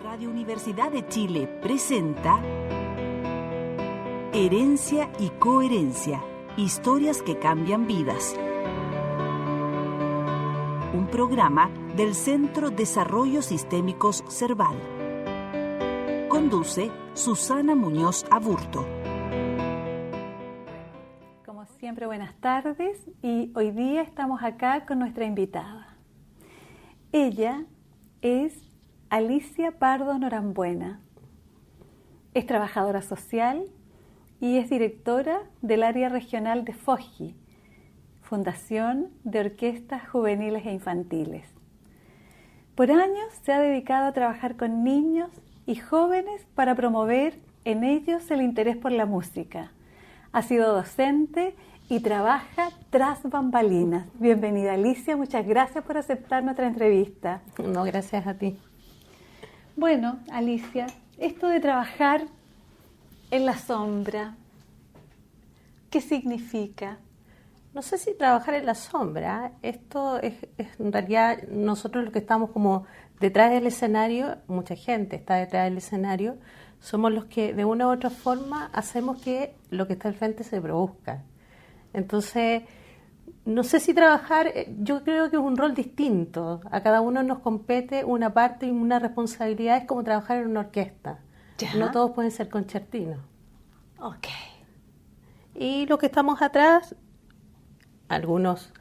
Radio Universidad de Chile presenta Herencia y Coherencia, historias que cambian vidas. Un programa del Centro Desarrollo Sistémicos Cerval. Conduce Susana Muñoz Aburto. Como siempre, buenas tardes, y hoy día estamos acá con nuestra invitada. Ella es Alicia Pardo Norambuena. Es trabajadora social y es directora del área regional de FOJI, Fundación de Orquestas Juveniles e Infantiles. Por años se ha dedicado a trabajar con niños y jóvenes para promover en ellos el interés por la música. Ha sido docente y trabaja tras bambalinas. Bienvenida, Alicia, muchas gracias por aceptar nuestra entrevista. No, gracias a ti. Bueno, Alicia, esto de trabajar en la sombra, ¿qué significa? No sé si trabajar en la sombra, esto es en realidad nosotros los que estamos como detrás del escenario, mucha gente está detrás del escenario, somos los que de una u otra forma hacemos que lo que está al frente se produzca. Entonces, no sé si trabajar, yo creo que es un rol distinto, a cada uno nos compete una parte y una responsabilidad, es como trabajar en una orquesta. ¿Ya? No todos pueden ser concertinos. Ok. Y los que estamos atrás, algunos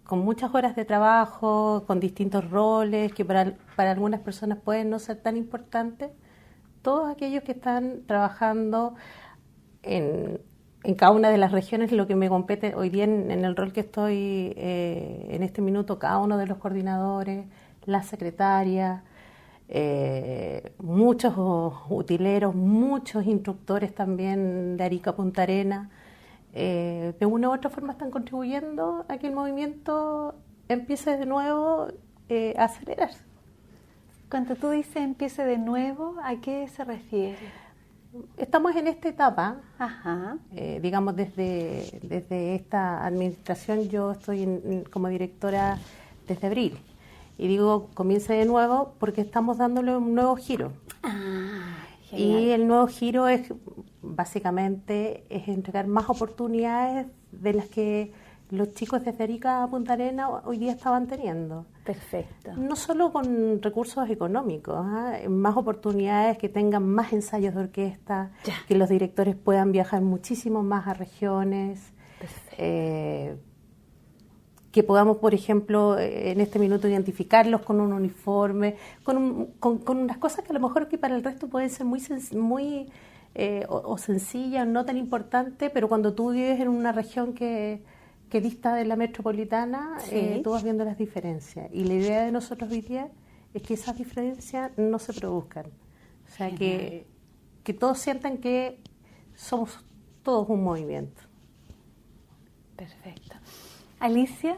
con muchas horas de trabajo, con distintos roles, que para algunas personas pueden no ser tan importantes, todos aquellos que están trabajando en cada una de las regiones, lo que me compete hoy día en el rol que estoy en este minuto, cada uno de los coordinadores, la secretaria, muchos utileros, muchos instructores también de Arica a Punta Arenas, de una u otra forma están contribuyendo a que el movimiento empiece de nuevo a acelerarse. Cuando tú dices empiece de nuevo, ¿a qué se refiere? Estamos en esta etapa, Ajá. Digamos desde esta administración, yo estoy como directora desde abril. Y digo comience de nuevo porque estamos dándole un nuevo giro. Y el nuevo giro es básicamente entregar más oportunidades de las que los chicos desde Arica a Punta Arenas hoy día estaban teniendo. Perfecto. No solo con recursos económicos, más oportunidades, que tengan más ensayos de orquesta, que los directores puedan viajar muchísimo más a regiones, que podamos, por ejemplo, en este minuto identificarlos con un uniforme, con unas cosas que a lo mejor que para el resto pueden ser muy sencillas, no tan importantes, pero cuando tú vives en una región que dista de la metropolitana, sí, tú vas viendo las diferencias. Y la idea de nosotros hoy día es que esas diferencias no se produzcan. O sea, que todos sientan que somos todos un movimiento. Perfecto. Alicia,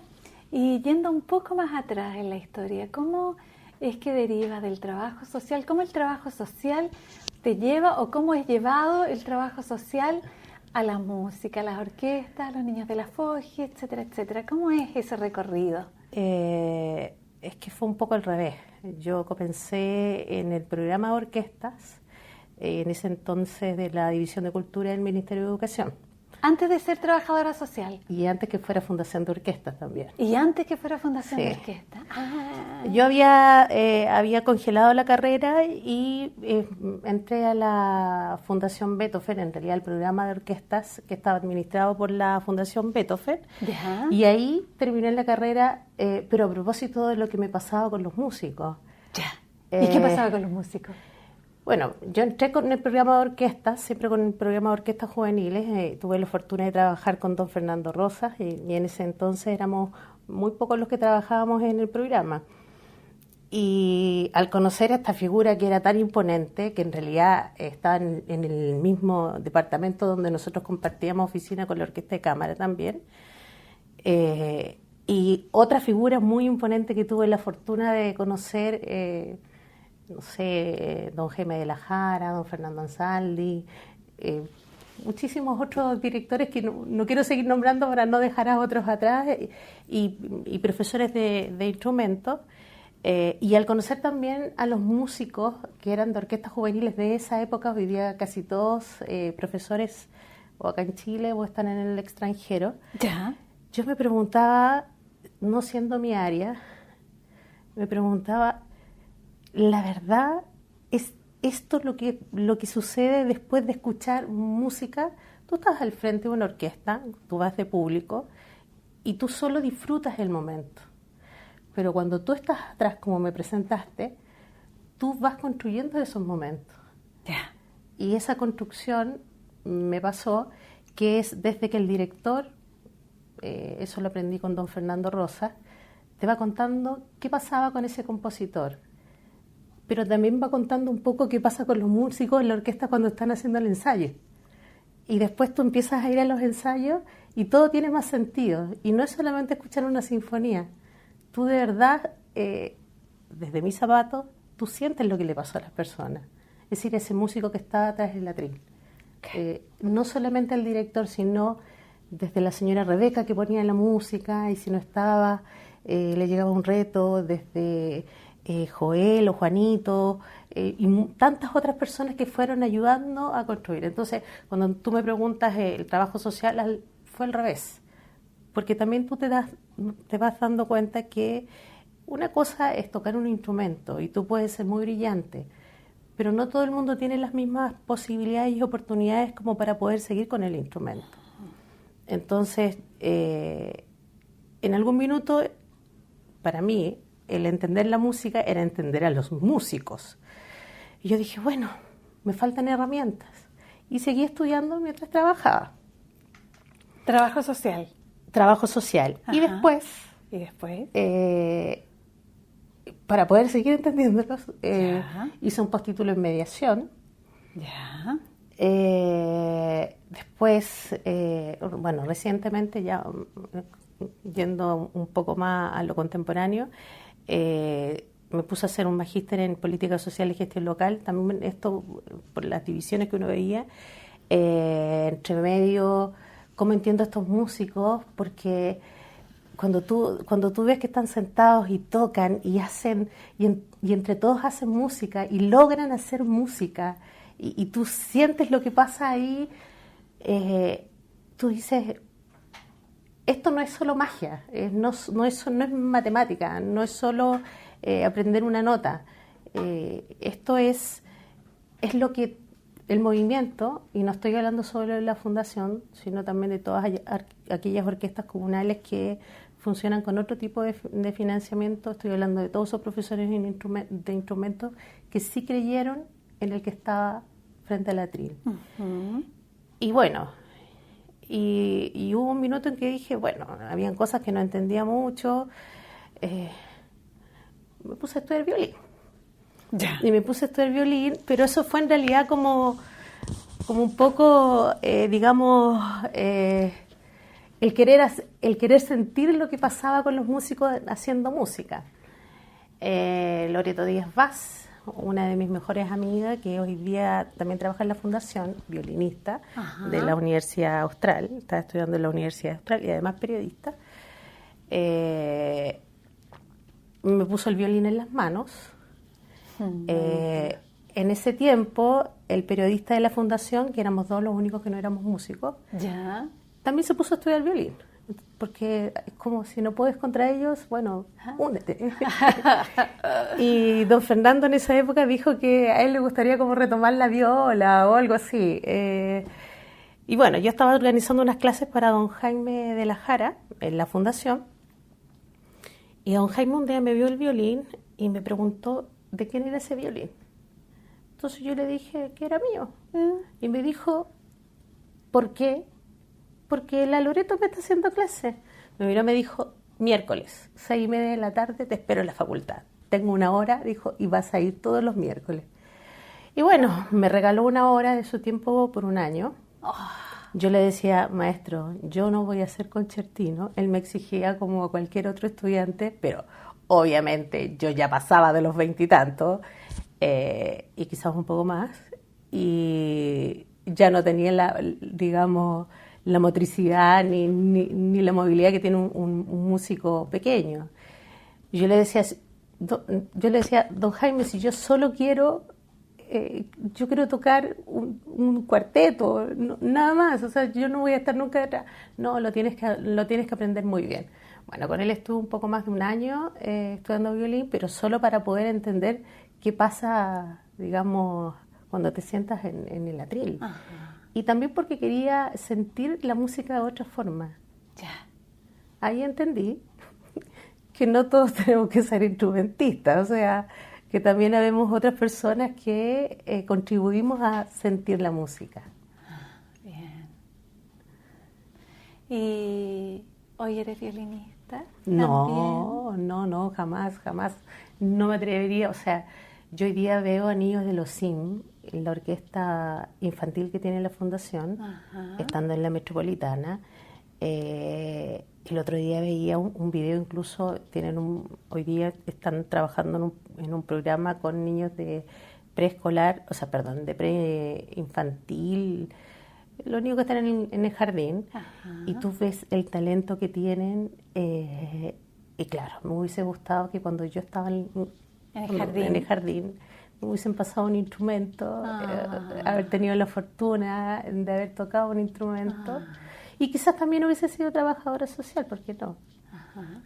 y yendo un poco más atrás en la historia, ¿cómo es que deriva del trabajo social? ¿Cómo el trabajo social te lleva o cómo es llevado el trabajo social a la música, a las orquestas, a los niños de la FOJI, etcétera, etcétera? ¿Cómo es ese recorrido? Es que fue un poco al revés. Yo comencé en el programa de orquestas, en ese entonces de la División de Cultura del Ministerio de Educación. Antes de ser trabajadora social. Y antes que fuera Fundación de Orquestas también. Y antes que fuera Fundación sí. de Orquestas. Yo había congelado la carrera y entré a la Fundación Beethoven, en realidad el programa de orquestas que estaba administrado por la Fundación Beethoven. ¿Ya? Y ahí terminé la carrera, pero a propósito de lo que me pasaba con los músicos. Ya. ¿Y qué pasaba con los músicos? Bueno, yo entré con el programa de orquestas, siempre con el programa de orquestas juveniles. Tuve la fortuna de trabajar con don Fernando Rosas y en ese entonces éramos muy pocos los que trabajábamos en el programa. Y al conocer a esta figura que era tan imponente, que en realidad estaba en el mismo departamento donde nosotros compartíamos oficina con la Orquesta de Cámara también, y otra figura muy imponente que tuve la fortuna de conocer, no sé, don Jaime de la Jara, don Fernando Ansaldi, muchísimos otros directores que no quiero seguir nombrando para no dejar a otros atrás, y profesores de instrumentos, Y al conocer también a los músicos que eran de orquestas juveniles de esa época, hoy día casi todos profesores o acá en Chile o están en el extranjero, Ya. yo me preguntaba, no siendo mi área, me preguntaba, ¿la verdad es esto lo que sucede después de escuchar música? Tú estás al frente de una orquesta, tú vas de público y tú solo disfrutas el momento. Pero cuando tú estás atrás, como me presentaste, tú vas construyendo esos momentos. Ya. Y esa construcción me pasó que es desde que el director, eso lo aprendí con don Fernando Rosa, te va contando qué pasaba con ese compositor. Pero también va contando un poco qué pasa con los músicos en la orquesta cuando están haciendo el ensayo. Y después tú empiezas a ir a los ensayos y todo tiene más sentido. Y no es solamente escuchar una sinfonía. Tú de verdad, desde mis zapatos, tú sientes lo que le pasó a las personas. Es decir, ese músico que estaba atrás del atril. No solamente el director, sino desde la señora Rebeca que ponía la música y si no estaba, le llegaba un reto, desde Joel o Juanito y tantas otras personas que fueron ayudando a construir. Entonces, cuando tú me preguntas el trabajo social, fue al revés. Porque también tú te vas dando cuenta que una cosa es tocar un instrumento y tú puedes ser muy brillante, pero no todo el mundo tiene las mismas posibilidades y oportunidades como para poder seguir con el instrumento. Entonces, en algún minuto, para mí, el entender la música era entender a los músicos. Y yo dije, bueno, me faltan herramientas. Y seguí estudiando mientras trabajaba. Trabajo social. Trabajo social. Ajá. Y después, para poder seguir entendiéndolos, hice un postítulo en mediación. Ya. Después, bueno, recientemente, ya yendo un poco más a lo contemporáneo, me puse a hacer un magíster en política social y gestión local. También esto, por las divisiones que uno veía, entre medio, cómo entiendo a estos músicos, porque cuando tú ves que están sentados y tocan y hacen, y entre todos hacen música y logran hacer música, y tú sientes lo que pasa ahí, tú dices, esto no es solo magia, no es matemática, no es solo aprender una nota, esto es lo que el movimiento, y no estoy hablando solo de la fundación, sino también de todas aquellas orquestas comunales que funcionan con otro tipo de financiamiento. Estoy hablando de todos esos profesores de instrumentos que sí creyeron en el que estaba frente al atril. Uh-huh. Y bueno, y hubo un minuto en que dije, bueno, habían cosas que no entendía mucho, me puse a estudiar violín. Ya. Y me puse a estudiar violín, pero eso fue en realidad como un poco, digamos, el querer sentir lo que pasaba con los músicos haciendo música. Loreto Díaz Vaz, una de mis mejores amigas, que hoy día también trabaja en la fundación, violinista. Ajá. De la Universidad Austral, está estudiando en la Universidad Austral y además periodista, me puso el violín en las manos. En ese tiempo, el periodista de la fundación, que éramos dos los únicos que no éramos músicos, ya, también se puso a estudiar violín, porque es como si no puedes contra ellos, bueno, únete. Y don Fernando en esa época dijo que a él le gustaría como retomar la viola o algo así. Y bueno, yo estaba organizando unas clases para don Jaime de la Jara en la fundación, y don Jaime un día me vio el violín y me preguntó de quién era ese violín. Entonces yo le dije que era mío. Y me dijo, ¿por qué? Porque la Loreto me está haciendo clase. Me miró y me dijo, miércoles, 6:30 de la tarde, te espero en la facultad. Tengo una hora, dijo, y vas a ir todos los miércoles. Y bueno, me regaló una hora de su tiempo por un año. Yo le decía, maestro, yo no voy a ser concertino. Él me exigía como cualquier otro estudiante, pero obviamente yo ya pasaba de los 20 y tantos, y quizás un poco más, y ya no tenía digamos, la motricidad ni la movilidad que tiene un músico pequeño. Yo le decía, yo le decía, don Jaime, si yo solo quiero, yo quiero tocar un cuarteto, nada más, o sea, yo no voy a estar nunca detrás. No, lo tienes que aprender muy bien. Bueno, con él estuve un poco más de un año estudiando violín, pero solo para poder entender qué pasa, digamos, cuando te sientas en el atril. Ajá. Y también porque quería sentir la música de otra forma. Ya. Ahí entendí que no todos tenemos que ser instrumentistas, o sea, que también habemos otras personas que contribuimos a sentir la música. Bien. ¿Y hoy eres violinista? No, jamás. No me atrevería, o sea, yo hoy día veo a niños de los SIM, la orquesta infantil que tiene la fundación, ajá, estando en la Metropolitana. El otro día veía un video, incluso hoy día están trabajando en un programa con niños de preescolar, de preinfantil, los niños que están en el jardín, ajá, y tú ves el talento que tienen, y claro, me hubiese gustado que cuando yo estaba en el jardín me hubiesen pasado un instrumento, haber tenido la fortuna de haber tocado un instrumento. Y quizás también hubiese sido trabajadora social, ¿por qué no? Ajá.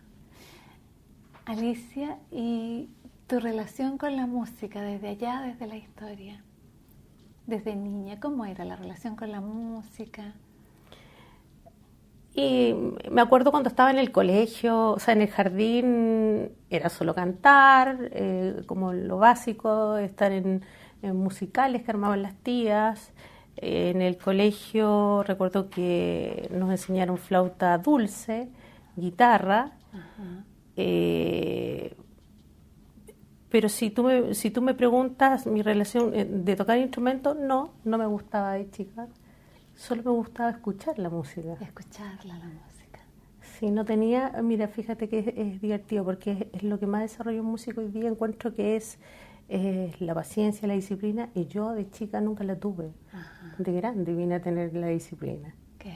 Alicia, ¿y tu relación con la música desde allá, desde la historia? Desde niña, ¿cómo era la relación con la música? Y me acuerdo cuando estaba en el colegio, o sea, en el jardín era solo cantar, como lo básico, estar en musicales que armaban las tías. En el colegio recuerdo que nos enseñaron flauta dulce, guitarra, pero si tú me preguntas mi relación de tocar instrumentos, no me gustaba de chica, solo me gustaba escuchar la música. Escucharla, la música. Sí, no tenía, mira, fíjate que es divertido porque es lo que más desarrolla un músico hoy día, encuentro que es la paciencia, la disciplina, y yo de chica nunca la tuve. Ajá. De grande vine a tener la disciplina. ¿Qué?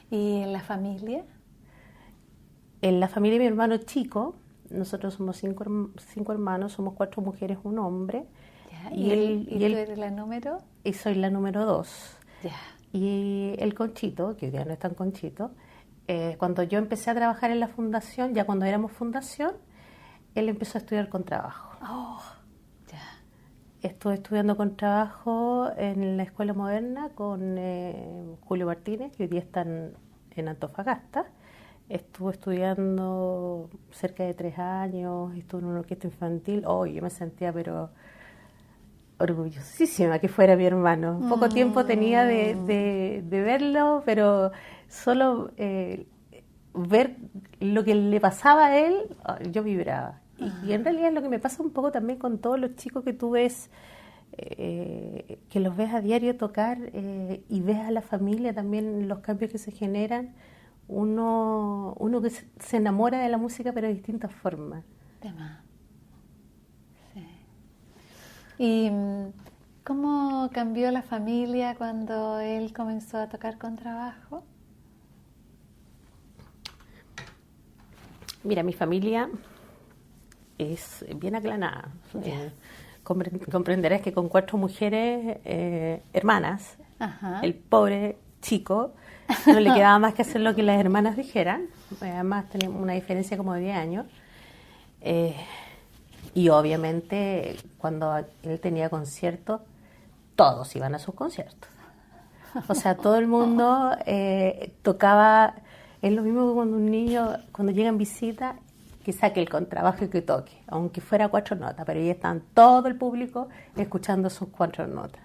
¿Y en la familia? En la familia de mi hermano chico, nosotros somos cinco hermanos, somos 4 mujeres, un hombre. Ya. ¿Y tú eres la número? Y soy la número 2. Ya. Y el Conchito, que hoy día no es tan Conchito, cuando yo empecé a trabajar en la fundación, ya cuando éramos fundación, él empezó a estudiar con trabajo. Oh, ya. Estuve estudiando con trabajo en la Escuela Moderna con Julio Martínez, que hoy día está en Antofagasta. Estuve estudiando cerca de 3 años, estuve en una orquesta infantil. Yo me sentía pero orgullosísima que fuera mi hermano. Poco tiempo tenía de verlo, pero solo ver lo que le pasaba a él, yo vibraba. Y en realidad es lo que me pasa un poco también con todos los chicos que tú ves, que los ves a diario tocar, y ves a la familia también los cambios que se generan. Uno que se enamora de la música, pero de distintas formas. Sí. ¿Y cómo cambió la familia cuando él comenzó a tocar con trabajo? Mira, mi familia es bien aclanada. Yeah. Comprenderás que con 4 mujeres hermanas, ajá, el pobre chico no le quedaba más que hacer lo que las hermanas dijeran. Además teníamos una diferencia como de 10 años. Y obviamente cuando él tenía conciertos, todos iban a sus conciertos. O sea, todo el mundo tocaba. Es lo mismo que cuando un niño, cuando llega en visita, que saque el contrabajo y que toque, aunque fuera 4 notas, pero ahí están todo el público escuchando sus 4 notas.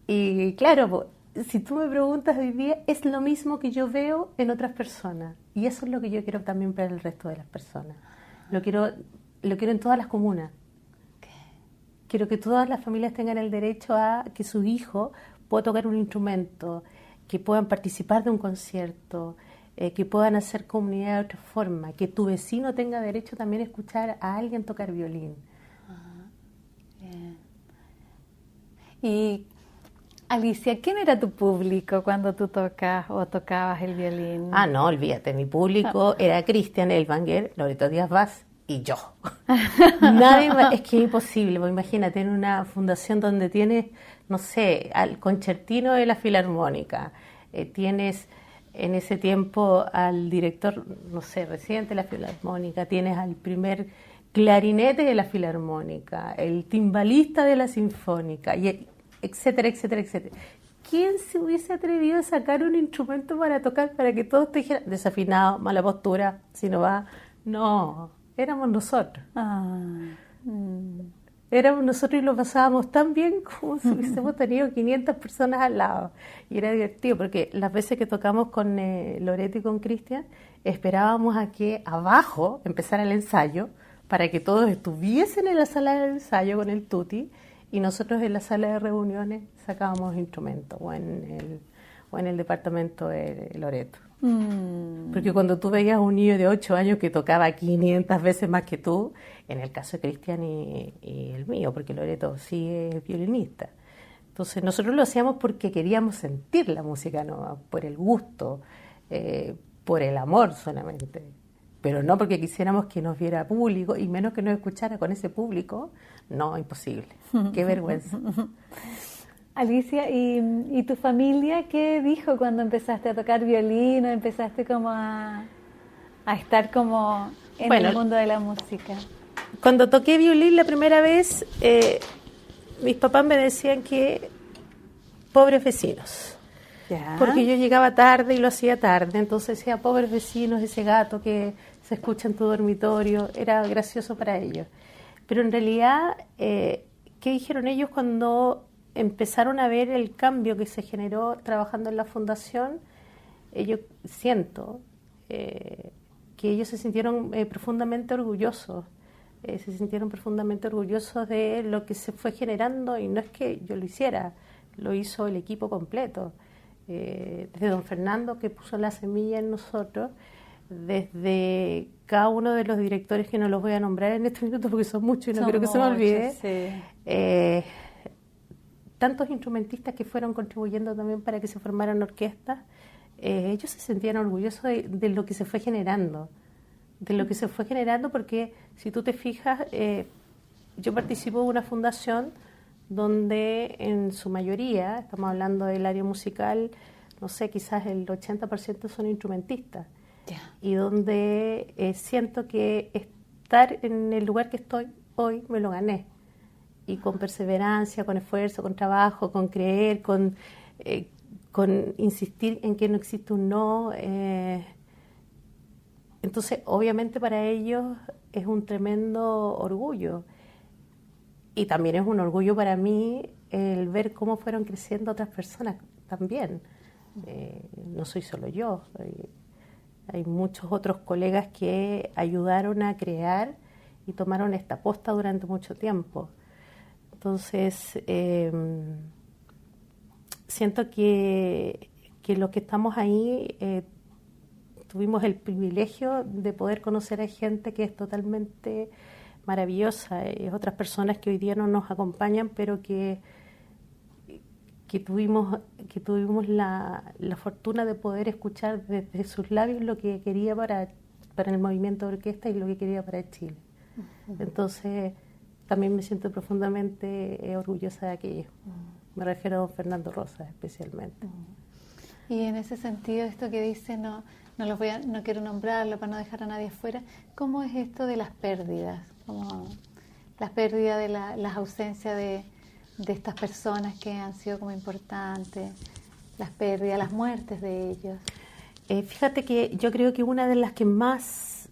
Y claro, si tú me preguntas hoy día, es lo mismo que yo veo en otras personas. Y eso es lo que yo quiero también para el resto de las personas. Lo quiero en todas las comunas. Quiero que todas las familias tengan el derecho a que su hijo pueda tocar un instrumento, que puedan participar de un concierto, que puedan hacer comunidad de otra forma, que tu vecino tenga derecho también a escuchar a alguien tocar violín. Bien. Y Alicia, ¿quién era tu público cuando tú tocas o tocabas el violín? No, olvídate, mi público era Cristian Elvanger, Loreto Díaz Vaz y yo. Nadie más, es que es imposible, pues imagínate en una fundación donde tienes, no sé, al concertino de la Filarmónica, tienes en ese tiempo al director, no sé, residente de la Filarmónica, tienes al primer clarinete de la Filarmónica, el timbalista de la Sinfónica, y etcétera, etcétera, etcétera. ¿Quién se hubiese atrevido a sacar un instrumento para tocar para que todos te dijeran desafinado, mala postura, si no va? No, éramos nosotros. Éramos nosotros y lo pasábamos tan bien como si hubiésemos tenido 500 personas al lado. Y era divertido porque las veces que tocamos con Loreto y con Cristian, esperábamos a que abajo empezara el ensayo para que todos estuviesen en la sala de ensayo con el tutti y nosotros en la sala de reuniones sacábamos instrumentos o en el departamento de Loreto. Porque cuando tú veías a un niño de 8 años que tocaba 500 veces más que tú, en el caso de Cristian y el mío, porque Loreto sí es violinista. Entonces nosotros lo hacíamos porque queríamos sentir la música, ¿no? Por el gusto, por el amor solamente. Pero no porque quisiéramos que nos viera público y menos que nos escuchara con ese público. No, imposible. Qué vergüenza. Alicia, ¿y tu familia qué dijo cuando empezaste a tocar violín o empezaste como a estar como en el mundo de la música? Cuando toqué violín la primera vez, mis papás me decían que pobres vecinos. ¿Ya? Porque yo llegaba tarde y lo hacía tarde, entonces decía, pobres vecinos, ese gato que se escucha en tu dormitorio, era gracioso para ellos. Pero en realidad, ¿qué dijeron ellos cuando empezaron a ver el cambio que se generó trabajando en la fundación? Yo siento que ellos se sintieron profundamente orgullosos. Se sintieron profundamente orgullosos de lo que se fue generando, y no es que yo lo hiciera, lo hizo el equipo completo. Desde don Fernando, que puso la semilla en nosotros, desde cada uno de los directores, que no los voy a nombrar en este minuto porque son muchos y no quiero que se me olvide, sí. Tantos instrumentistas que fueron contribuyendo también para que se formaran orquestas, ellos se sentían orgullosos de lo que se fue generando, porque si tú te fijas, yo participo de una fundación donde en su mayoría, estamos hablando del área musical, no sé, quizás el 80% son instrumentistas. Yeah. Y donde siento que estar en el lugar que estoy hoy me lo gané. Y con perseverancia, con esfuerzo, con trabajo, con creer, con insistir en que no existe un no. Entonces, obviamente para ellos es un tremendo orgullo. Y también es un orgullo para mí el ver cómo fueron creciendo otras personas también. No soy solo yo, hay muchos otros colegas que ayudaron a crear y tomaron esta posta durante mucho tiempo. Entonces, siento que los que estamos ahí tuvimos el privilegio de poder conocer a gente que es totalmente maravillosa, otras personas que hoy día no nos acompañan, pero que tuvimos la fortuna de poder escuchar desde sus labios lo que quería para el movimiento de orquesta y lo que quería para Chile. Entonces, también me siento profundamente orgullosa de aquello. Me refiero a don Fernando Rosas especialmente. Y en ese sentido, esto que dice, no quiero nombrarlo para no dejar a nadie fuera, ¿cómo es esto de las pérdidas? Como las pérdidas de las ausencias de estas personas que han sido como importantes, las pérdidas, las muertes de ellos. Fíjate que yo creo que una de las que más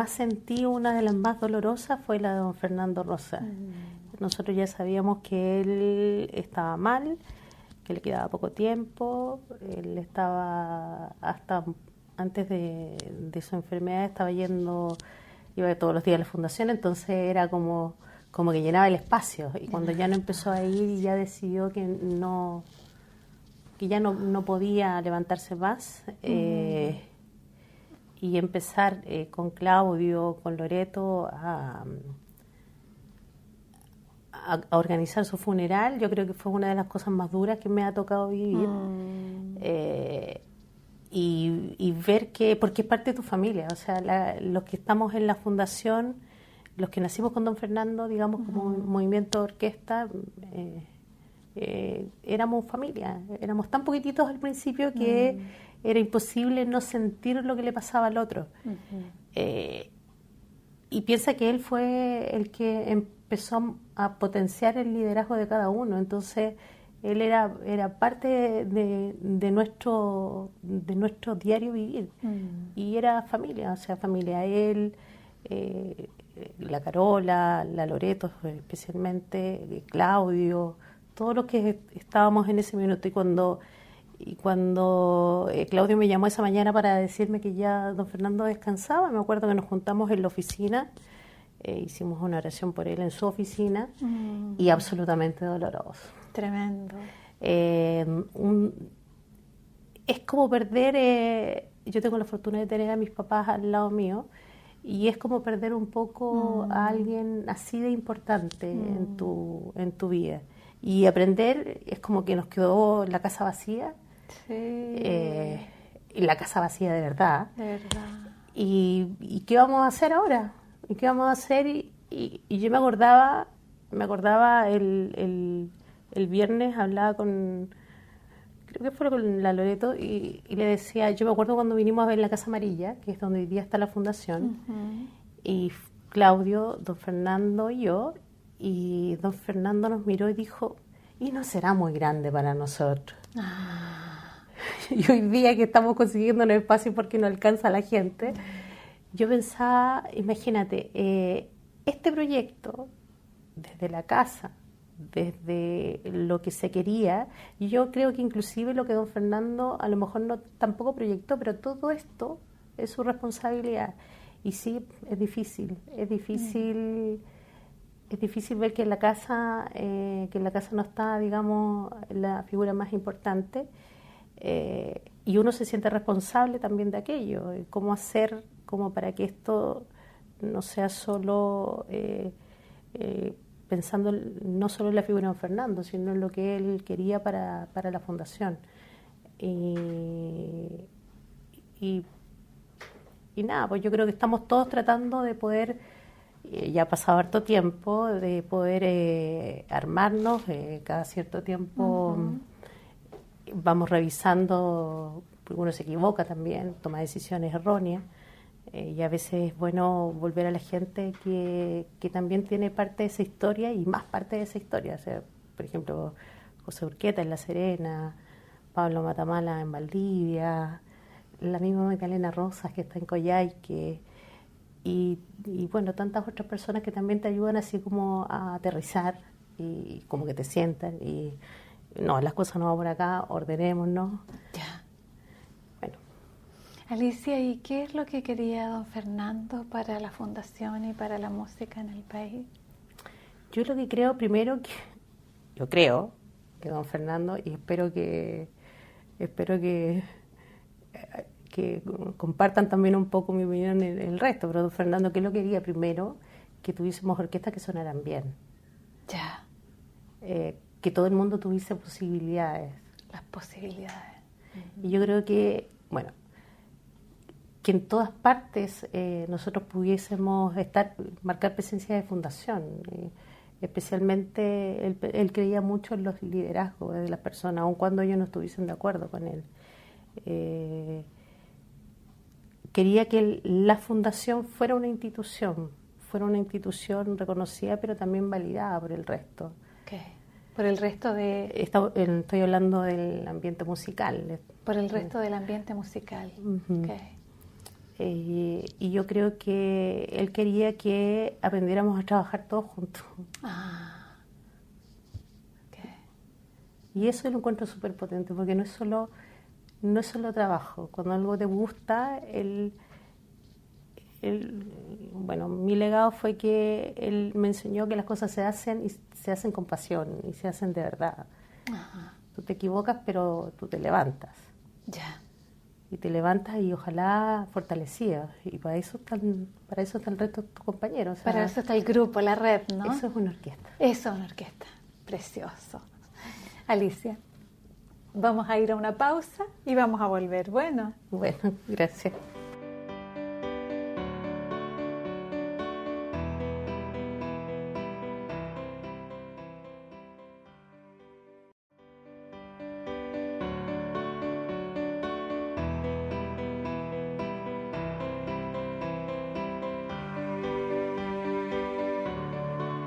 sentí, una de las más dolorosas fue la de don Fernando Rosa. Nosotros ya sabíamos que él estaba mal, que le quedaba poco tiempo, él estaba hasta antes de su enfermedad, iba todos los días a la fundación, entonces era como que llenaba el espacio, y cuando ya no empezó a ir y ya decidió que ya no podía levantarse más, y empezar con Claudio, con Loreto a organizar su funeral, yo creo que fue una de las cosas más duras que me ha tocado vivir. y ver que, porque es parte de tu familia, o sea, los que estamos en la fundación, los que nacimos con don Fernando, digamos, como un movimiento de orquesta, éramos familia, éramos tan poquititos al principio que era imposible no sentir lo que le pasaba al otro. Y piensa que él fue el que empezó a potenciar el liderazgo de cada uno, entonces él era parte de nuestro diario vivir, y era familia, o sea, familia él, la Carola, la Loreto especialmente, Claudio, todos los que estábamos en ese minuto. Y cuando Claudio me llamó esa mañana para decirme que ya don Fernando descansaba, me acuerdo que nos juntamos en la oficina, hicimos una oración por él en su oficina, y absolutamente doloroso. Tremendo. Es como perder, yo tengo la fortuna de tener a mis papás al lado mío, y es como perder un poco a alguien así de importante en tu vida. Y aprender, es como que nos quedó la casa vacía, y la casa vacía de verdad. De verdad. ¿Y qué vamos a hacer ahora? ¿Y qué vamos a hacer? Y yo me acordaba el viernes, hablaba creo que fue con la Loreto, y le decía, yo me acuerdo cuando vinimos a ver la Casa Amarilla, que es donde hoy día está la fundación, y Claudio, don Fernando y yo, y don Fernando nos miró y dijo, y no será muy grande para nosotros. Y hoy día que estamos consiguiendo un espacio porque no alcanza a la gente, yo pensaba, imagínate, este proyecto, desde la casa, desde lo que se quería, y yo creo que inclusive lo que don Fernando a lo mejor no tampoco proyectó, pero todo esto es su responsabilidad. Y sí, es difícil ver que en la casa no está, digamos, la figura más importante, y uno se siente responsable también de aquello. ¿Cómo hacer como para que esto no sea solo pensando no solo en la figura de don Fernando, sino en lo que él quería para la fundación? Y nada, pues yo creo que estamos todos tratando de poder, ya ha pasado harto tiempo, de poder armarnos, cada cierto tiempo vamos revisando, porque uno se equivoca también, toma decisiones erróneas, y a veces es bueno volver a la gente que también tiene parte de esa historia y más parte de esa historia. O sea, por ejemplo, José Urqueta en La Serena, Pablo Matamala en Valdivia, la misma Magdalena Rosas que está en Coyhaique, y bueno, tantas otras personas que también te ayudan así como a aterrizar y como que te sientan y no, las cosas no van por acá, ordenémonos. Ya. Bueno. Alicia, ¿y qué es lo que quería don Fernando para la fundación y para la música en el país? Yo lo que creo primero yo creo que don Fernando, y espero que compartan también un poco mi opinión en el resto, pero don Fernando, ¿qué es lo que quería primero? Que tuviésemos orquestas que sonaran bien. Ya. Que todo el mundo tuviese posibilidades. Las posibilidades. Y yo creo que, bueno, que en todas partes nosotros pudiésemos marcar presencia de fundación. Especialmente él creía mucho en los liderazgos de las personas, aun cuando ellos no estuviesen de acuerdo con él. Quería que la fundación fuera una institución reconocida, pero también validada por el resto. Okay. Por el resto de... Estoy hablando del ambiente musical. Por el resto del ambiente musical. Okay. Y yo creo que él quería que aprendiéramos a trabajar todos juntos. Okay. Y eso lo encuentro súper potente, porque no es solo trabajo. Cuando algo te gusta, bueno, mi legado fue que él me enseñó que las cosas se hacen y se hacen con pasión y se hacen de verdad. Tú te equivocas, pero tú te levantas. Ya. Y te levantas y ojalá fortalecidas. Y para eso está el resto de tus compañeros. O sea, para eso está el grupo, la red, ¿no? Eso es una orquesta. Eso es una orquesta. Precioso. Alicia. vamos a ir a una pausa y vamos a volver. Bueno, Gracias.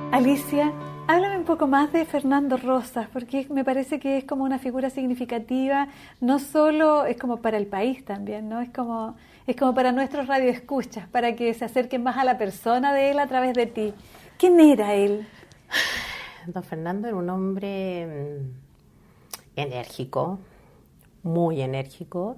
Alicia, háblame un poco más de Fernando Rosas, porque me parece que es como una figura significativa, no solo es como para el país también, ¿no? Es como para nuestros radioescuchas, para que se acerquen más a la persona de él a través de ti. ¿Quién era él? Don Fernando era un hombre enérgico, muy enérgico.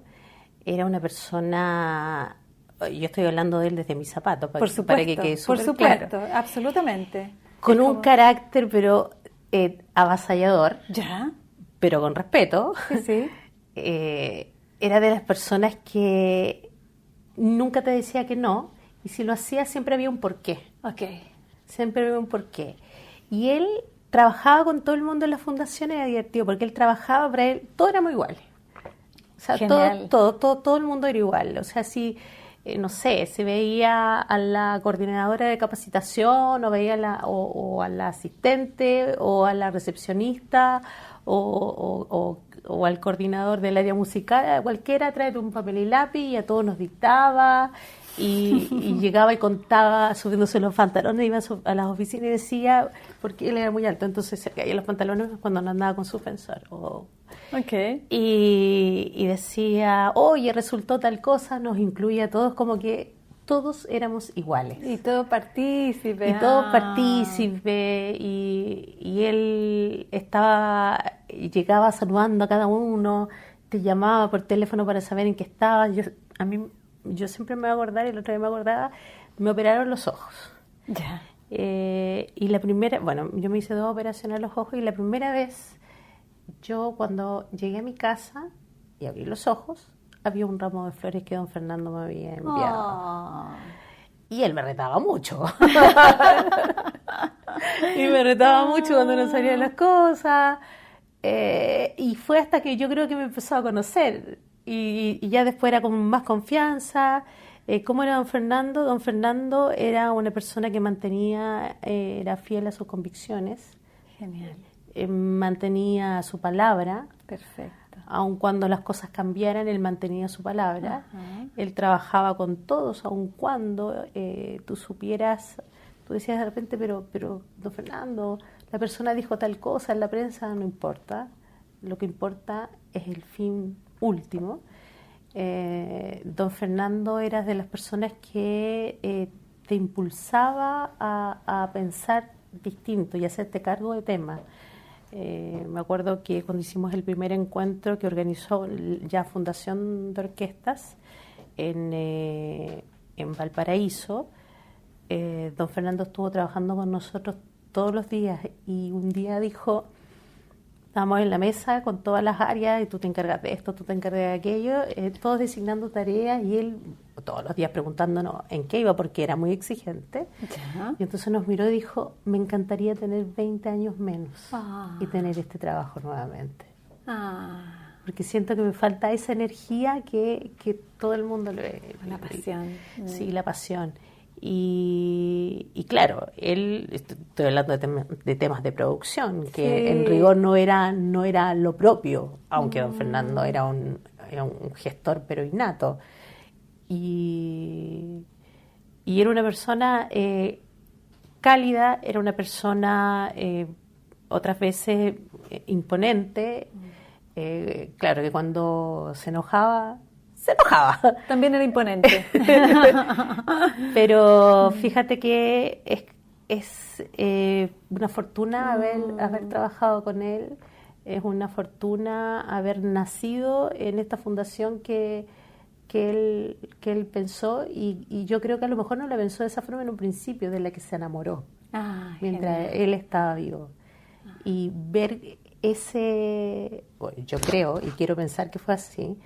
Era una persona, yo estoy hablando de él desde mis zapatos, Por supuesto, para que quede súper claro. Absolutamente. Con un carácter, pero avasallador, ¿Ya? pero con respeto. Sí. Era de las personas que nunca te decía que no, y si lo hacía siempre había un porqué. Ok. Siempre había un porqué. Y él trabajaba con todo el mundo en la fundación, era divertido, porque él trabajaba para él, todos éramos iguales. O sea, todo el mundo era igual. O sea, si, no sé, se veía a la coordinadora de capacitación, o veía a la asistente, o a la recepcionista, o al coordinador del área musical, cualquiera, tráete un papel y lápiz, y a todos nos dictaba, y llegaba y contaba subiéndose los pantalones, iba a las oficinas y decía, porque él era muy alto, entonces se caían los pantalones cuando no andaba con suspensor. Okay. Y decía, oye, resultó tal cosa, nos incluía a todos, como que todos éramos iguales. Y todos partícipes. Y él llegaba saludando a cada uno, te llamaba por teléfono para saber en qué estaba. Yo siempre me voy a acordar, y la otra vez me acordaba, me operaron los ojos. Ya. Y la primera, yo me hice 2 operaciones a los ojos, y la primera vez, yo cuando llegué a mi casa y abrí los ojos, había un ramo de flores que don Fernando me había enviado. Oh. Y él me retaba mucho. Y me retaba mucho cuando no salían las cosas. Y fue hasta que yo creo que me empezó a conocer. Y ya después era con más confianza. ¿Cómo era don Fernando? Don Fernando era una persona que era fiel a sus convicciones. Genial. Mantenía su palabra. Perfecto. Aun cuando las cosas cambiaran, él mantenía su palabra. Ajá. Él trabajaba con todos, aun cuando tú supieras, tú decías de repente, pero don Fernando, la persona dijo tal cosa en la prensa, no importa. Lo que importa es el fin último. Don Fernando era de las personas que te impulsaba a pensar distinto y a hacerte cargo de temas. Me acuerdo que cuando hicimos el primer encuentro que organizó ya Fundación de Orquestas en Valparaíso, don Fernando estuvo trabajando con nosotros todos los días, y un día dijo, estábamos en la mesa con todas las áreas, y tú te encargas de esto, tú te encargas de aquello, todos designando tareas, y él todos los días preguntándonos en qué iba, porque era muy exigente. Ya. Y entonces nos miró y dijo, me encantaría tener 20 años menos y tener este trabajo nuevamente. Porque siento que me falta esa energía que todo el mundo la pasión. Sí, la pasión. Y claro, estoy hablando de temas de producción, que Sí. en rigor no era lo propio, aunque don Fernando era un gestor pero innato. Y era una persona cálida, era una persona otras veces imponente. Claro que cuando se enojaba. También era imponente. Pero fíjate que es una fortuna haber trabajado con él, es una fortuna haber nacido en esta fundación que él pensó, y yo creo que a lo mejor no la pensó de esa forma en un principio, de la que se enamoró mientras genial. él estaba vivo. Y ver yo creo y quiero pensar que fue así,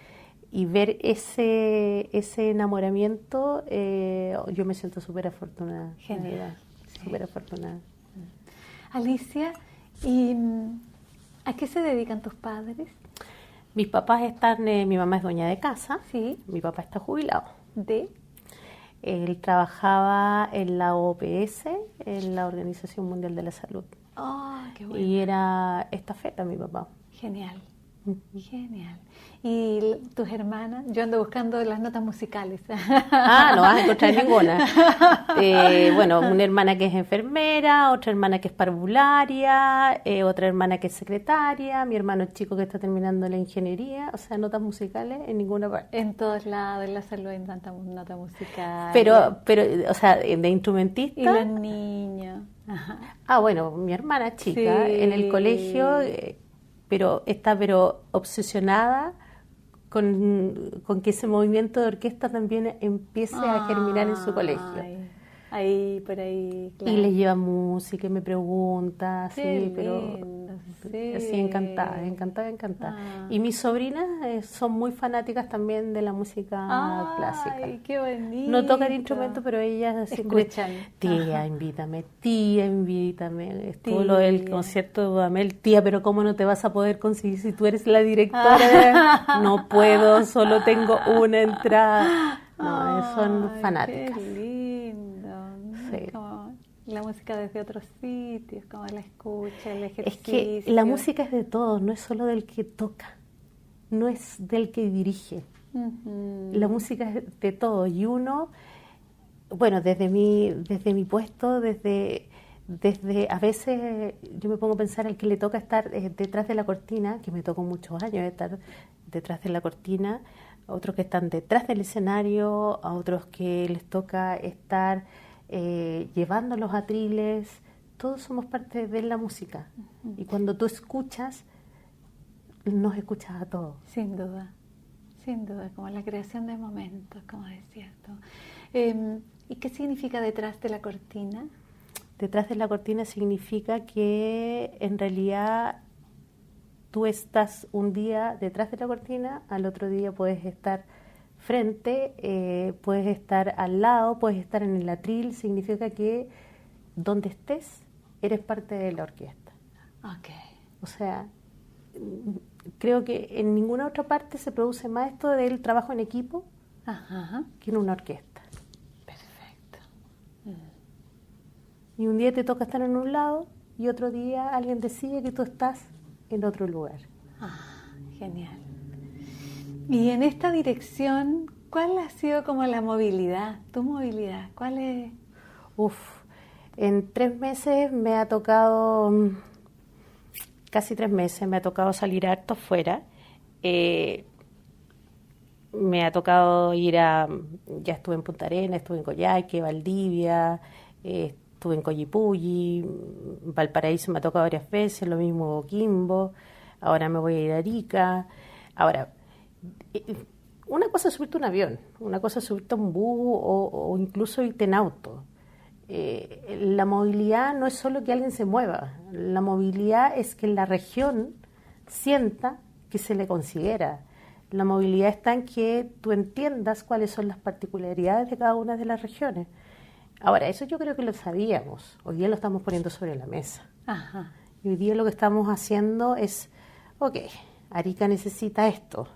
y ver ese enamoramiento, yo me siento súper afortunada. Genial. Súper afortunada. Alicia, ¿y a qué se dedican tus padres? Mis papás están, mi mamá es dueña de casa, Sí. mi papá está jubilado. ¿De? Él trabajaba en la OPS, en la Organización Mundial de la Salud. Oh, qué bueno. Y era estafeta mi papá. Genial. Genial. ¿Y tus hermanas? Yo ando buscando las notas musicales. No vas a encontrar ninguna. Bueno, una hermana que es enfermera, otra hermana que es parvularia, otra hermana que es secretaria, mi hermano chico que está terminando la ingeniería, o sea, notas musicales en ninguna parte. En todos lados, en la salud hay tanta nota musical. Pero, o sea, de instrumentista. Y los niños. Ajá. Bueno, mi hermana chica Sí. en el colegio, pero está obsesionada con que ese movimiento de orquesta también empiece a germinar en su colegio. Ahí, por ahí, claro. Y le lleva música y me pregunta, Qué así, pero lindo, sí. así encantada. Y mis sobrinas son muy fanáticas también de la música clásica. Ay, qué bonito. No tocan instrumento, pero ellas siempre, escuchan. tía, invítame. Estuvo lo del concierto de Dudamel, tía, pero ¿cómo no te vas a poder conseguir si tú eres la directora? No puedo, solo tengo una entrada. No, son fanáticas. Qué lindo. Sí. Es como la música desde otros sitios, como la escucha, el Es ejercicio. que la música es de todos, no es solo del que toca, no es del que dirige. Ujú. La música es de todos y uno, bueno, desde mi puesto, desde a veces yo me pongo a pensar al que le toca estar detrás de la cortina, que me tocó muchos años estar detrás de la cortina, a otros que están detrás del escenario, a otros que les toca estar llevando los atriles. Todos somos parte de la música. Y cuando tú escuchas, nos escuchas a todos. Sin duda, como la creación de momentos, como decías tú. ¿Y qué significa detrás de la cortina? Detrás de la cortina significa que en realidad tú estás un día detrás de la cortina, al otro día puedes estar frente, puedes estar al lado, puedes estar en el atril. Significa que donde estés, eres parte de la orquesta. Okay. O sea, creo que en ninguna otra parte se produce más esto del trabajo en equipo que en una orquesta. Perfecto. Y un día te toca estar en un lado y otro día alguien decide que tú estás en otro lugar. Genial. Y en esta dirección, ¿cuál ha sido como la movilidad, tu movilidad? ¿Cuál es? En 3 meses me ha tocado, casi 3 meses, me ha tocado salir harto afuera. Me ha tocado ya estuve en Punta Arenas, estuve en Coyhaique, Valdivia, estuve en Collipulli, Valparaíso me ha tocado varias veces, lo mismo Coquimbo, ahora me voy a ir a Arica. Ahora, una cosa es subirte a un avión, una cosa es subirte a un bus o incluso irte en auto. La movilidad no es solo que alguien se mueva, la movilidad es que la región sienta que se le considera. La movilidad está en que tú entiendas cuáles son las particularidades de cada una de las regiones. Ahora, eso yo creo que lo sabíamos, hoy día lo estamos poniendo sobre la mesa. Y hoy día lo que estamos haciendo es, Arica necesita esto.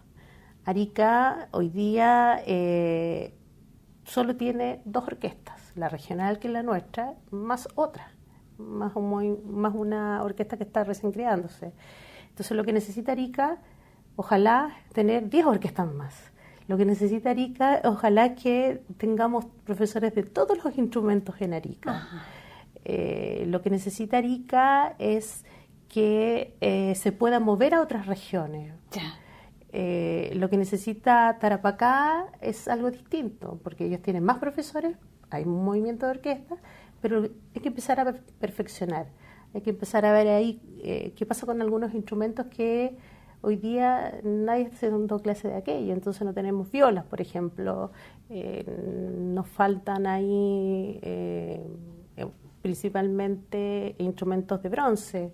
Arica hoy día solo tiene 2 orquestas, la regional, que es la nuestra, más otra, más una orquesta que está recién creándose. Entonces lo que necesita Arica, ojalá tener 10 orquestas más. Lo que necesita Arica, ojalá que tengamos profesores de todos los instrumentos en Arica. Lo que necesita Arica es que se pueda mover a otras regiones. Lo que necesita Tarapacá es algo distinto, porque ellos tienen más profesores, hay un movimiento de orquesta, pero hay que empezar a perfeccionar. Hay que empezar a ver ahí qué pasa con algunos instrumentos que hoy día nadie está dando clase de aquello. Entonces no tenemos violas, por ejemplo, nos faltan ahí principalmente instrumentos de bronce.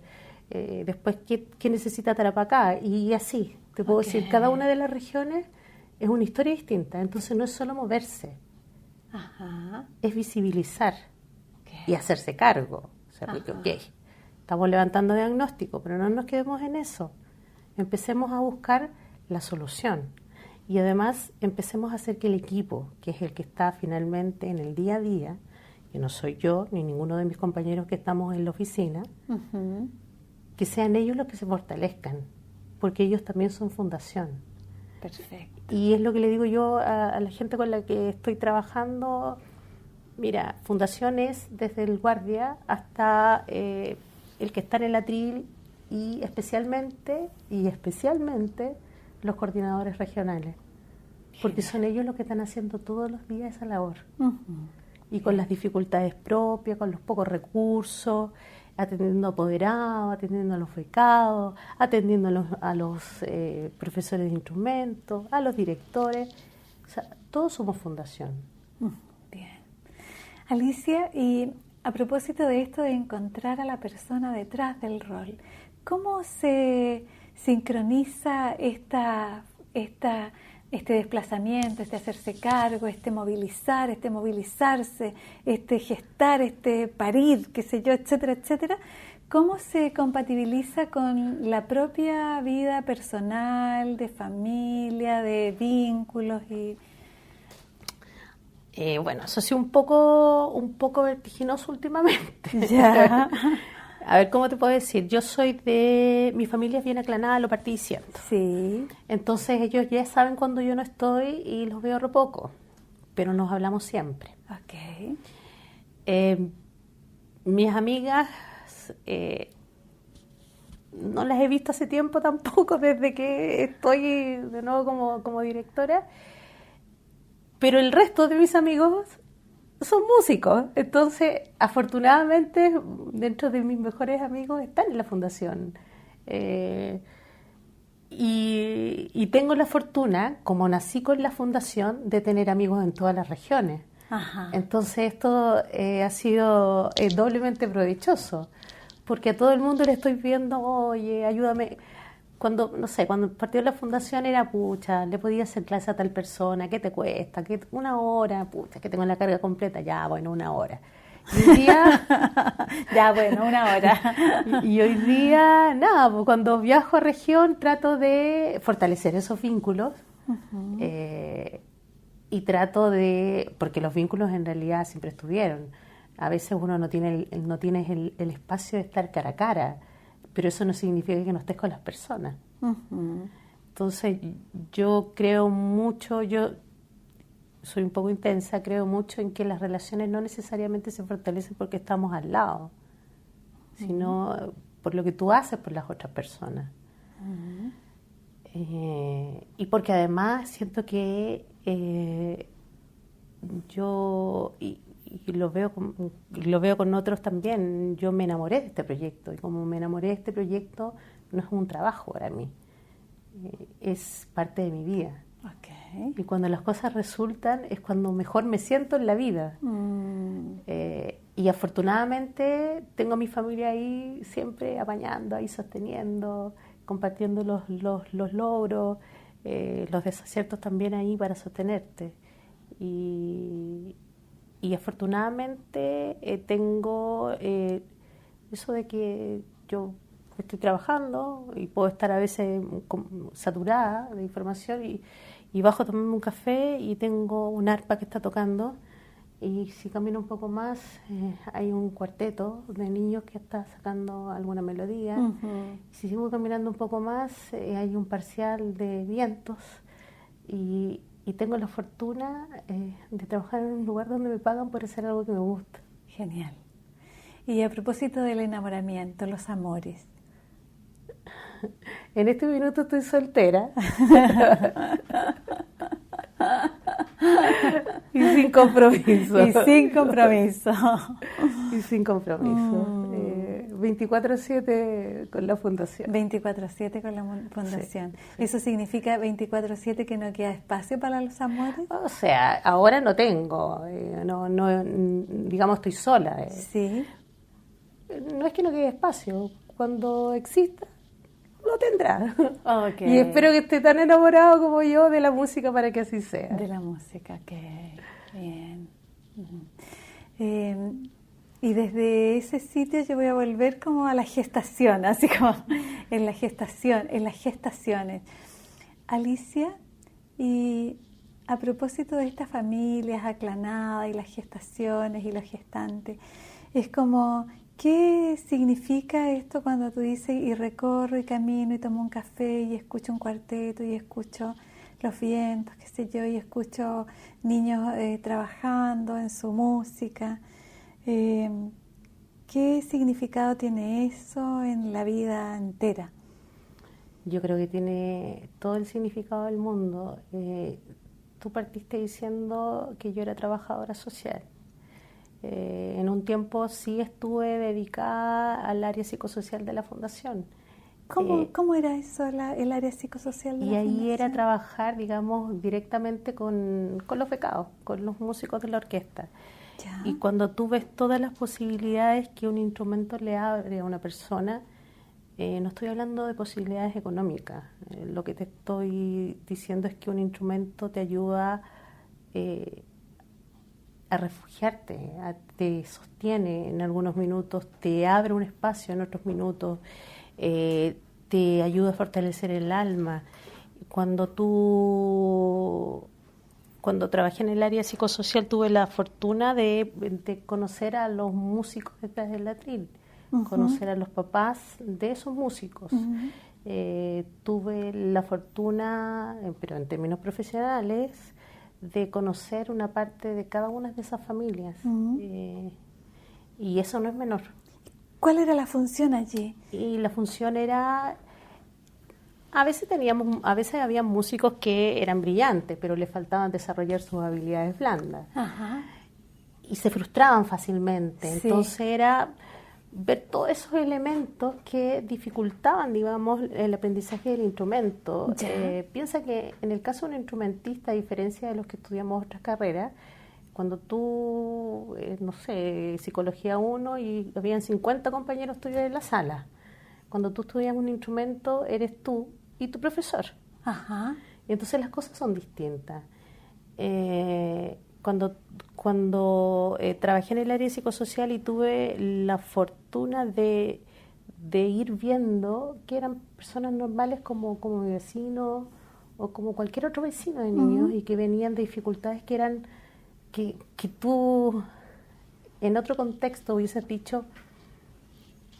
Después, ¿qué necesita Tarapacá? Y así, te puedo decir, cada una de las regiones es una historia distinta. Entonces no es solo moverse, es visibilizar y hacerse cargo. O sea, porque, estamos levantando diagnóstico, pero no nos quedemos en eso. Empecemos a buscar la solución. Y además empecemos a hacer que el equipo, que es el que está finalmente en el día a día, que no soy yo ni ninguno de mis compañeros que estamos en la oficina, que sean ellos los que se fortalezcan, porque ellos también son fundación. Perfecto. Y es lo que le digo yo a la gente con la que estoy trabajando. Mira, fundación es desde el guardia hasta el que está en el atril y especialmente los coordinadores regionales, porque son ellos los que están haciendo todos los días esa labor. Y con las dificultades propias, con los pocos recursos, atendiendo a apoderados, atendiendo a los becados, atendiendo a los profesores de instrumentos, a los directores. O sea, todos somos fundación. Bien. Alicia, y a propósito de esto de encontrar a la persona detrás del rol, ¿cómo se sincroniza este desplazamiento, este hacerse cargo, este movilizar, este movilizarse, este gestar, este parir, qué sé yo, etcétera, etcétera? ¿Cómo se compatibiliza con la propia vida personal, de familia, de vínculos? Bueno, eso ha sido un poco vertiginoso últimamente. Ya. A ver, ¿cómo te puedo decir? Mi familia es bien aclanada, lo partí diciendo. Sí. Entonces ellos ya saben cuando yo no estoy y los veo re poco, pero nos hablamos siempre. Ok. Mis amigas no las he visto hace tiempo tampoco, desde que estoy de nuevo como directora, pero el resto de mis amigos son músicos, entonces afortunadamente dentro de mis mejores amigos están en la fundación y tengo la fortuna, como nací con la fundación, de tener amigos en todas las regiones. Ajá. Entonces esto ha sido doblemente provechoso, porque a todo el mundo le estoy pidiendo, oye, ayúdame. Cuando partió la fundación era, pucha, le podía hacer clase a tal persona, ¿qué te cuesta? Una hora, pucha, que tengo la carga completa, ya, bueno, una hora. Y hoy día, ya, bueno, una hora. y hoy día, nada, pues cuando viajo a región trato de fortalecer esos vínculos y trato porque los vínculos en realidad siempre estuvieron. A veces uno no tiene el espacio de estar cara a cara, pero eso no significa que no estés con las personas. Entonces yo creo mucho, yo soy un poco intensa, creo mucho en que las relaciones no necesariamente se fortalecen porque estamos al lado, sino por lo que tú haces por las otras personas. Y porque además siento que yo... Y lo veo con otros también. Yo me enamoré de este proyecto y como me enamoré de este proyecto no es un trabajo para mí, es parte de mi vida. Okay. Y cuando las cosas resultan es cuando mejor me siento en la vida. Y afortunadamente tengo a mi familia ahí siempre apañando, ahí sosteniendo, compartiendo los logros, los desaciertos también ahí para sostenerte. Y afortunadamente tengo eso de que yo estoy trabajando y puedo estar a veces saturada de información y bajo a tomarme un café y tengo un arpa que está tocando y si camino un poco más hay un cuarteto de niños que está sacando alguna melodía. Si sigo caminando un poco más hay un parcial de vientos y tengo la fortuna de trabajar en un lugar donde me pagan por hacer algo que me gusta. Genial. Y a propósito del enamoramiento, los amores. En este minuto estoy soltera. Y sin compromiso. Y sin compromiso. Y sin compromiso. 24/7 con la fundación. 24/7 con la fundación. Sí. ¿Eso significa 24/7 que no queda espacio para los amores? O sea, ahora no tengo, digamos estoy sola. Sí. No es que no quede espacio, cuando exista lo tendrá. Okay. Y espero que esté tan enamorado como yo de la música para que así sea. De la música, ok, bien. Y desde ese sitio yo voy a volver como a la gestación, así como en las gestaciones. Alicia, y a propósito de estas familias aclanadas y las gestaciones y los gestantes, es como, ¿qué significa esto cuando tú dices y recorro y camino y tomo un café y escucho un cuarteto y escucho los vientos, qué sé yo, y escucho niños trabajando en su música? ¿Qué significado tiene eso en la vida entera? Yo creo que tiene todo el significado del mundo. Tú partiste diciendo que yo era trabajadora social. En un tiempo sí estuve dedicada al área psicosocial de la fundación. ¿Cómo era eso, el área psicosocial de la fundación? Y ahí era trabajar, digamos, directamente con los becados, con los músicos de la orquesta. Ya. Y cuando tú ves todas las posibilidades que un instrumento le abre a una persona, no estoy hablando de posibilidades económicas. Lo que te estoy diciendo es que un instrumento te ayuda a refugiarte, te sostiene en algunos minutos, te abre un espacio en otros minutos, te ayuda a fortalecer el alma. Cuando trabajé en el área psicosocial tuve la fortuna de conocer a los músicos detrás del atril, conocer a los papás de esos músicos. Tuve la fortuna, pero en términos profesionales, de conocer una parte de cada una de esas familias. Y eso no es menor. ¿Cuál era la función allí? Y la función era... A veces había músicos que eran brillantes, pero les faltaban desarrollar sus habilidades blandas. Ajá. Y se frustraban fácilmente. Sí. Entonces era ver todos esos elementos que dificultaban, digamos, el aprendizaje del instrumento. Piensa que en el caso de un instrumentista, a diferencia de los que estudiamos otras carreras, cuando tú, no sé, psicología 1 y habían 50 compañeros tuyos en la sala, cuando tú estudias un instrumento eres tú y tu profesor. Ajá. Y entonces las cosas son distintas. Cuando trabajé en el área psicosocial y tuve la fortuna de ir viendo que eran personas normales como mi vecino o como cualquier otro vecino de niños, y que venían de dificultades que eran que tú en otro contexto hubieses dicho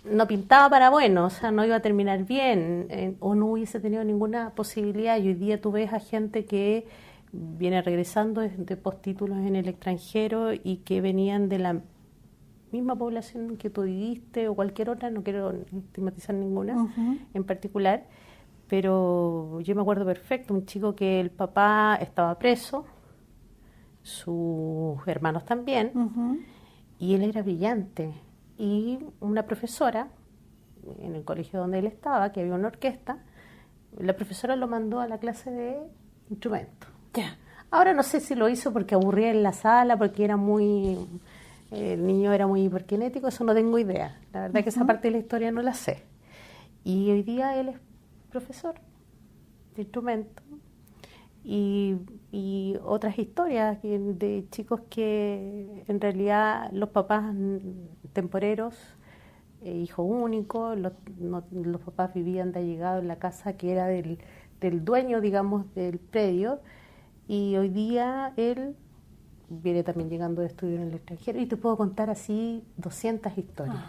no pintaba para bueno, o sea, no iba a terminar bien, o no hubiese tenido ninguna posibilidad. Y hoy día tú ves a gente que viene regresando de postítulos en el extranjero y que venían de la misma población que tú viviste o cualquier otra, no quiero estigmatizar ninguna en particular, pero yo me acuerdo perfecto, un chico que el papá estaba preso, sus hermanos también, y él era brillante. Y una profesora, en el colegio donde él estaba, que había una orquesta, la profesora lo mandó a la clase de instrumento. Ya. Ahora no sé si lo hizo porque aburría en la sala, porque el niño era muy hiperkinético, eso no tengo idea. La verdad que esa parte de la historia no la sé. Y hoy día él es profesor de instrumento. Y otras historias de chicos que en realidad los papás temporeros, hijo único, los papás vivían de allegado en la casa que era del dueño, digamos, del predio, y hoy día él viene también llegando de estudio en el extranjero, y te puedo contar así 200 historias.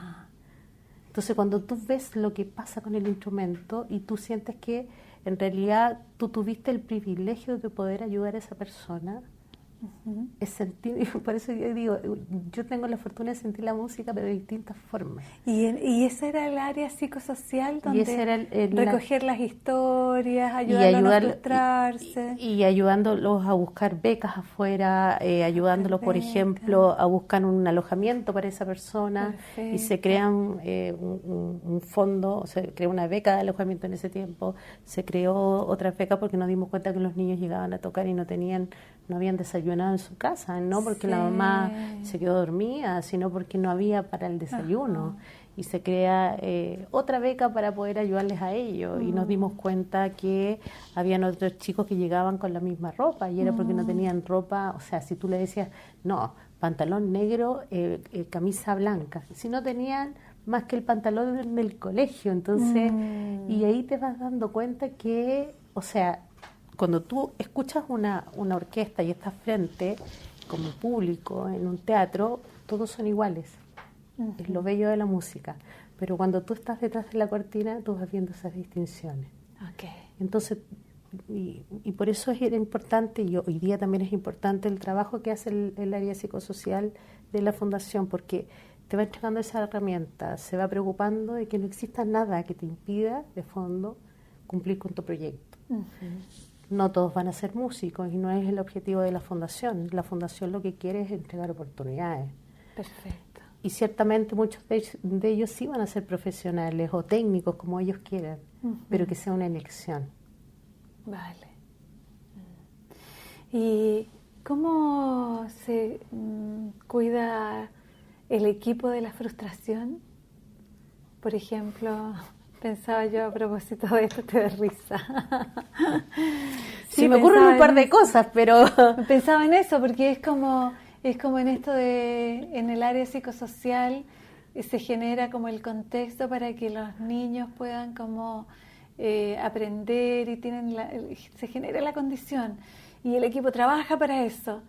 Entonces cuando tú ves lo que pasa con el instrumento y tú sientes que en realidad tú tuviste el privilegio de poder ayudar a esa persona, es sentir, por eso yo digo, yo tengo la fortuna de sentir la música pero de distintas formas. Y ese era el área psicosocial donde era recoger las historias, ayudarlos a no frustrarse. Y ayudándolos a buscar becas afuera, ayudándolos, por ejemplo, a buscar un alojamiento para esa persona. Perfecto. Y se crean un fondo, se creó una beca de alojamiento en ese tiempo, se creó otra beca porque nos dimos cuenta que los niños llegaban a tocar y no habían desayunado en su casa, no porque la mamá se quedó dormida, sino porque no había para el desayuno. Y se crea otra beca para poder ayudarles a ellos. Y nos dimos cuenta que habían otros chicos que llegaban con la misma ropa y era porque no tenían ropa. O sea, si tú le decías, no, pantalón negro, camisa blanca, si no tenían más que el pantalón del colegio. Entonces, y ahí te vas dando cuenta que, o sea, cuando tú escuchas una orquesta y estás frente como público en un teatro, todos son iguales. Uh-huh. Es lo bello de la música. Pero cuando tú estás detrás de la cortina, tú vas viendo esas distinciones. Okay. Entonces, y por eso era importante, y hoy día también es importante el trabajo que hace el área psicosocial de la Fundación, porque te va entregando esa herramienta, se va preocupando de que no exista nada que te impida, de fondo, cumplir con tu proyecto. Uh-huh. No todos van a ser músicos y no es el objetivo de la Fundación. La Fundación lo que quiere es entregar oportunidades. Perfecto. Y ciertamente muchos de ellos sí van a ser profesionales o técnicos, como ellos quieran, uh-huh, pero que sea una elección. Vale. ¿Y cómo se cuida el equipo de la frustración? Por ejemplo, pensaba yo a propósito de esto, te da risa. Sí, me ocurren un par de cosas, pero... Pensaba en eso porque es como en esto en el área psicosocial se genera como el contexto para que los niños puedan como aprender y se genera la condición y el equipo trabaja para eso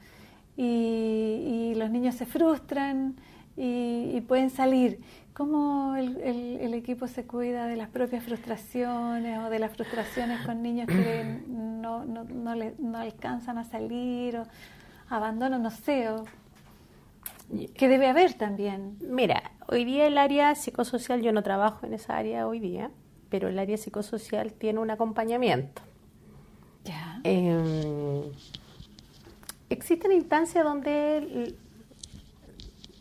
y los niños se frustran y pueden salir. ¿Cómo el equipo se cuida de las propias frustraciones o de las frustraciones con niños que no alcanzan a salir o abandono, no sé, o que debe haber también? Mira, hoy día el área psicosocial, yo no trabajo en esa área hoy día, pero el área psicosocial tiene un acompañamiento. Ya. Existen instancias donde,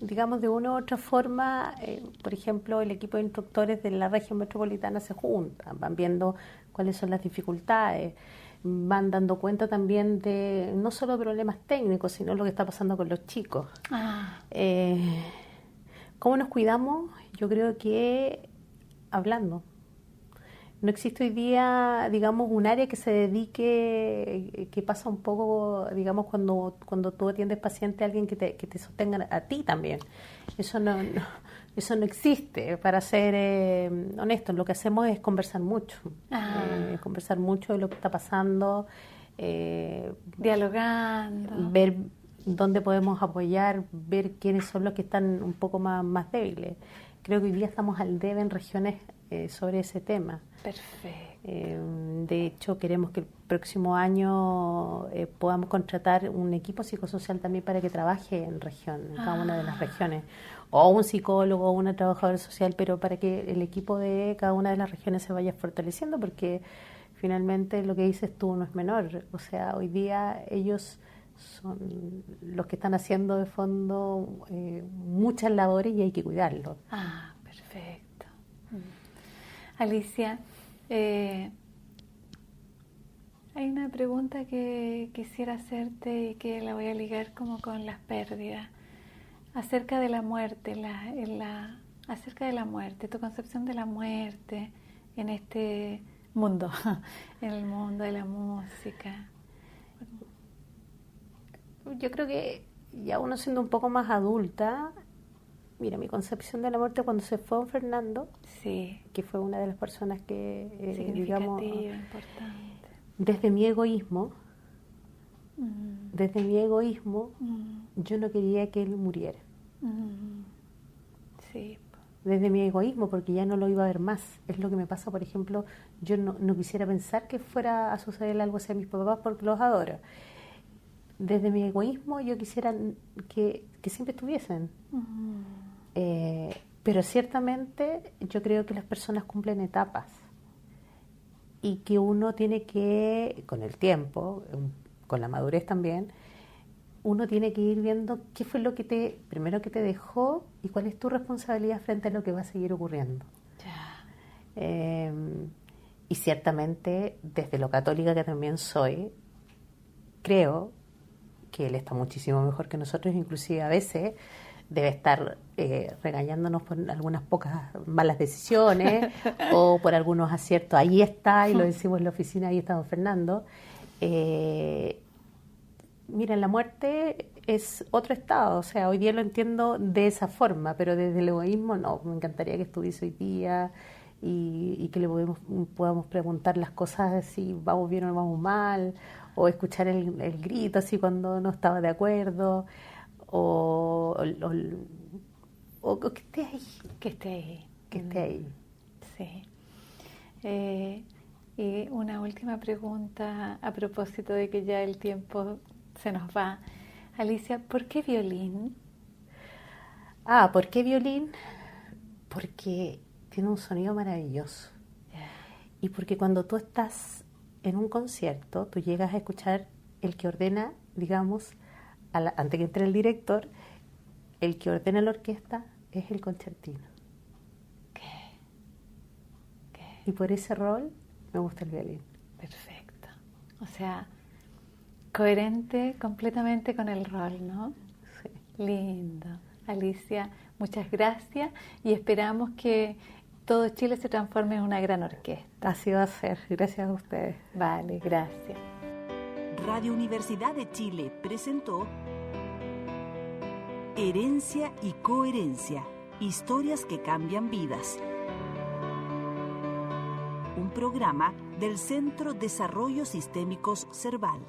digamos, de una u otra forma, por ejemplo, el equipo de instructores de la región metropolitana se juntan, van viendo cuáles son las dificultades, van dando cuenta también de no solo problemas técnicos, sino lo que está pasando con los chicos. ¿Cómo nos cuidamos? Yo creo que hablando. No existe hoy día, digamos, un área que se dedique, que pasa un poco, digamos, cuando tú atiendes paciente, alguien que te sostenga a ti también. Eso no existe, para ser honestos. Lo que hacemos es conversar mucho. Conversar mucho de lo que está pasando. Dialogando. Ver dónde podemos apoyar, ver quiénes son los que están un poco más débiles. Creo que hoy día estamos al debe en regiones sobre ese tema. Perfecto. De hecho, queremos que el próximo año podamos contratar un equipo psicosocial también para que trabaje en región, en cada una de las regiones, o un psicólogo o una trabajadora social, pero para que el equipo de cada una de las regiones se vaya fortaleciendo, porque finalmente lo que dices tú no es menor. O sea, hoy día ellos son los que están haciendo de fondo muchas labores y hay que cuidarlos. Perfecto. Alicia, hay una pregunta que quisiera hacerte y que la voy a ligar como con las pérdidas, acerca de la muerte, acerca de la muerte, tu concepción de la muerte en este mundo, en el mundo de la música. Yo creo que ya uno siendo un poco más adulta, mira, mi concepción de la muerte cuando se fue don Fernando, sí, que fue una de las personas que, digamos, importante. Desde mi egoísmo, yo no quería que él muriera. Sí. Desde mi egoísmo, porque ya no lo iba a ver más. Es lo que me pasa, por ejemplo, yo no quisiera pensar que fuera a suceder algo así a mis papás porque los adoro. Desde mi egoísmo yo quisiera que siempre estuviesen. Pero ciertamente yo creo que las personas cumplen etapas y que uno tiene que, con el tiempo, con la madurez también, uno tiene que ir viendo qué fue lo que primero que te dejó y cuál es tu responsabilidad frente a lo que va a seguir ocurriendo. Y ciertamente, desde lo católica que también soy, creo que él está muchísimo mejor que nosotros, inclusive a veces debe estar regañándonos por algunas pocas malas decisiones o por algunos aciertos. Ahí está, y lo decimos en la oficina, ahí está don Fernando. Mira, la muerte es otro estado, o sea, hoy día lo entiendo de esa forma, pero desde el egoísmo no, me encantaría que estuviese hoy día, y que podamos preguntar las cosas si vamos bien o vamos mal, o escuchar el grito así cuando no estaba de acuerdo, o que esté ahí. Que esté ahí. Que esté ahí. Sí. Y una última pregunta a propósito de que ya el tiempo se nos va. Alicia, ¿por qué violín? ¿Por qué violín? Porque tiene un sonido maravilloso. Yeah. Y porque cuando tú estás en un concierto, tú llegas a escuchar el que ordena, digamos, antes que entre el director, el que ordena la orquesta es el concertino. Y por ese rol me gusta el violín. Perfecto. O sea, coherente completamente con el rol, ¿no? Sí. Lindo. Alicia, muchas gracias y esperamos que todo Chile se transforme en una gran orquesta. Así va a ser. Gracias a ustedes. Vale, gracias. Radio Universidad de Chile presentó Herencia y Coherencia, historias que cambian vidas. Un programa del Centro Desarrollos Sistémicos Cerval.